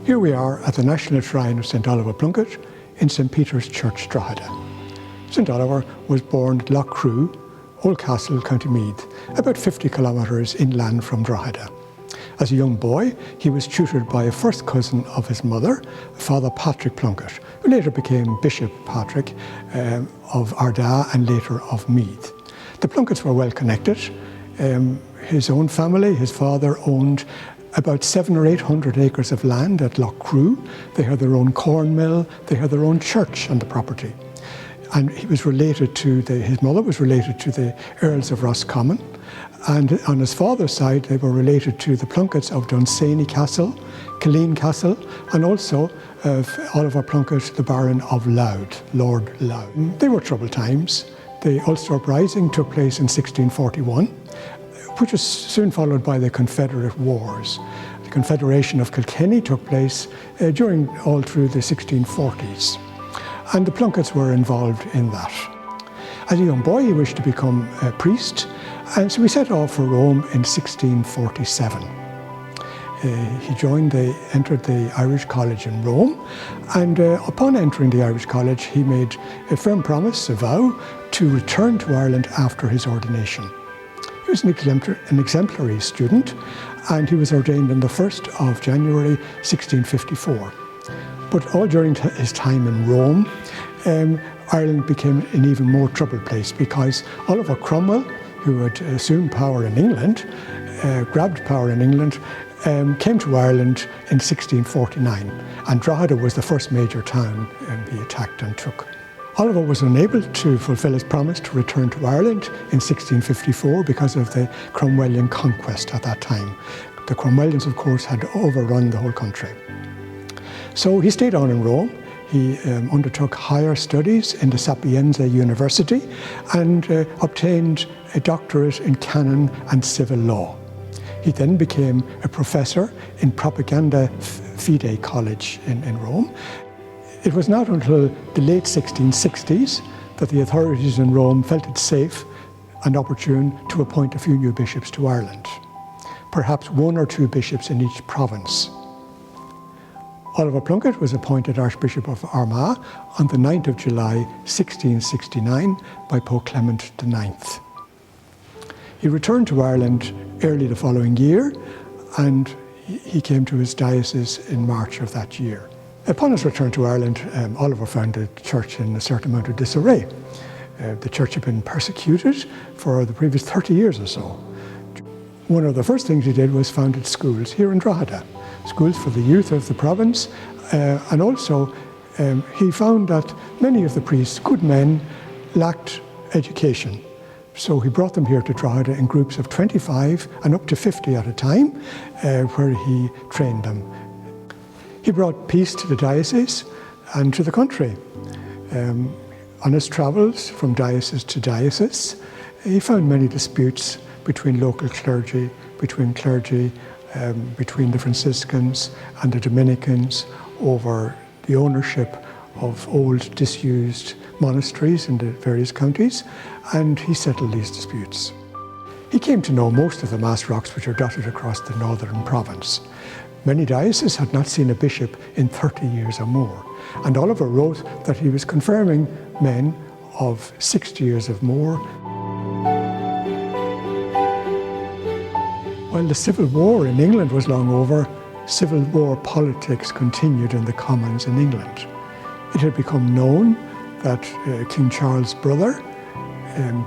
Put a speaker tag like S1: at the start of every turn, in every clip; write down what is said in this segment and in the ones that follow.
S1: Here we are at the National Shrine of St Oliver Plunkett in St Peter's Church, Drogheda. St Oliver was born at Lough Crew, Oldcastle, County Meath, about 50 kilometres inland from Drogheda. As a young boy, he was tutored by a first cousin of his mother, Father Patrick Plunkett, who later became Bishop Patrick of Ardagh and later of Meath. The Plunketts were well connected. His own family, his father owned about 700 or 800 acres of land at Lough Crew. They had their own corn mill, they had their own church on the property. And he was related to, his mother was related to the Earls of Roscommon. And on his father's side, they were related to the Plunketts of Dunsany Castle, Killeen Castle, and also Oliver Plunkett, the Baron of Louth, Lord Louth. They were troubled times. The Ulster Uprising took place in 1641, which was soon followed by the Confederate Wars. The Confederation of Kilkenny took place all through the 1640s. And the Plunketts were involved in that. As a young boy, he wished to become a priest, and so he set off for Rome in 1647. He entered the Irish College in Rome, and upon entering the Irish College, he made a firm promise, a vow, to return to Ireland after his ordination. He was an exemplary student, and he was ordained on the 1st of January 1654. But all during his time in Rome, Ireland became an even more troubled place because Oliver Cromwell, who had assumed power in England, grabbed power in England, came to Ireland in 1649, and Drogheda was the first major town he attacked and took. Oliver was unable to fulfil his promise to return to Ireland in 1654 because of the Cromwellian conquest at that time. The Cromwellians, of course, had overrun the whole country. So he stayed on in Rome. He undertook higher studies in the Sapienza University and obtained a doctorate in canon and civil law. He then became a professor in Propaganda Fide College in Rome. It was not until the late 1660s that the authorities in Rome felt it safe and opportune to appoint a few new bishops to Ireland, perhaps 1 or 2 bishops in each province. Oliver Plunkett was appointed Archbishop of Armagh on the 9th of July 1669 by Pope Clement IX. He returned to Ireland early the following year, and he came to his diocese in March of that year. Upon his return to Ireland, Oliver found the church in a certain amount of disarray. The church had been persecuted for the previous 30 years or so. One of the first things he did was founded schools here in Drogheda, schools for the youth of the province, and also he found that many of the priests, good men, lacked education. So he brought them here to Drogheda in groups of 25 and up to 50 at a time, where he trained them. He brought peace to the diocese and to the country. On his travels from diocese to diocese, he found many disputes between local clergy, between the Franciscans and the Dominicans over the ownership of old disused monasteries in the various counties, and he settled these disputes. He came to know most of the mass rocks which are dotted across the northern province. Many dioceses had not seen a bishop in 30 years or more, and Oliver wrote that he was confirming men of 60 years or more. While the Civil War in England was long over, Civil War politics continued in the Commons in England. It had become known that King Charles' brother,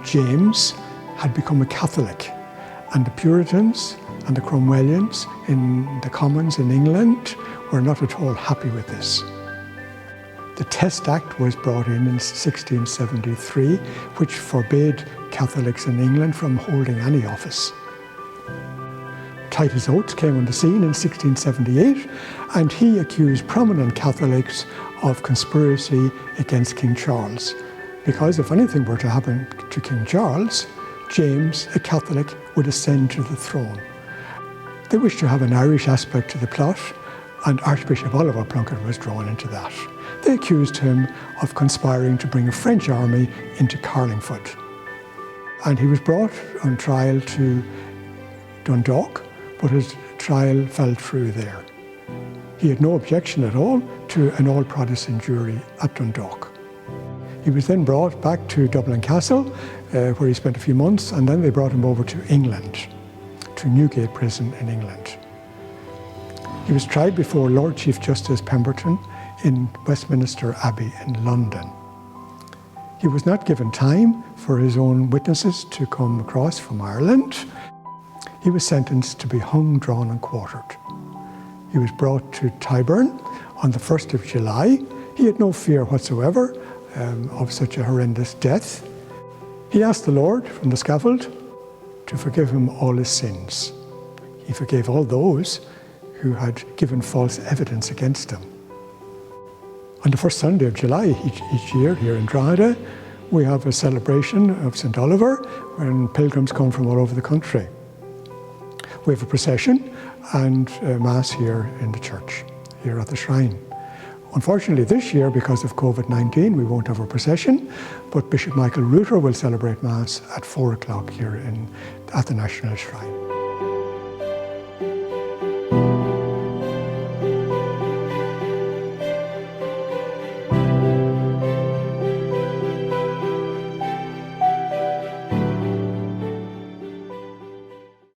S1: James, had become a Catholic, and the Puritans and the Cromwellians in the Commons in England were not at all happy with this. The Test Act was brought in 1673, which forbade Catholics in England from holding any office. Titus Oates came on the scene in 1678, and he accused prominent Catholics of conspiracy against King Charles, because if anything were to happen to King Charles, James, a Catholic, would ascend to the throne. They wished to have an Irish aspect to the plot, and Archbishop Oliver Plunkett was drawn into that. They accused him of conspiring to bring a French army into Carlingford. And he was brought on trial to Dundalk, but his trial fell through there. He had no objection at all to an all-Protestant jury at Dundalk. He was then brought back to Dublin Castle, where he spent a few months, and then they brought him over to England, to Newgate Prison in England. He was tried before Lord Chief Justice Pemberton in Westminster Abbey in London. He was not given time for his own witnesses to come across from Ireland. He was sentenced to be hung, drawn and quartered. He was brought to Tyburn on the 1st of July. He had no fear whatsoever of such a horrendous death. He asked the Lord from the scaffold to forgive him all his sins. He forgave all those who had given false evidence against him. On the first Sunday of July each year here in Drogheda, we have a celebration of St. Oliver when pilgrims come from all over the country. We have a procession and a Mass here in the church, here at the shrine. Unfortunately this year, because of COVID-19, we won't have a procession, but Bishop Michael Reuter will celebrate Mass at 4 o'clock here at the National Shrine.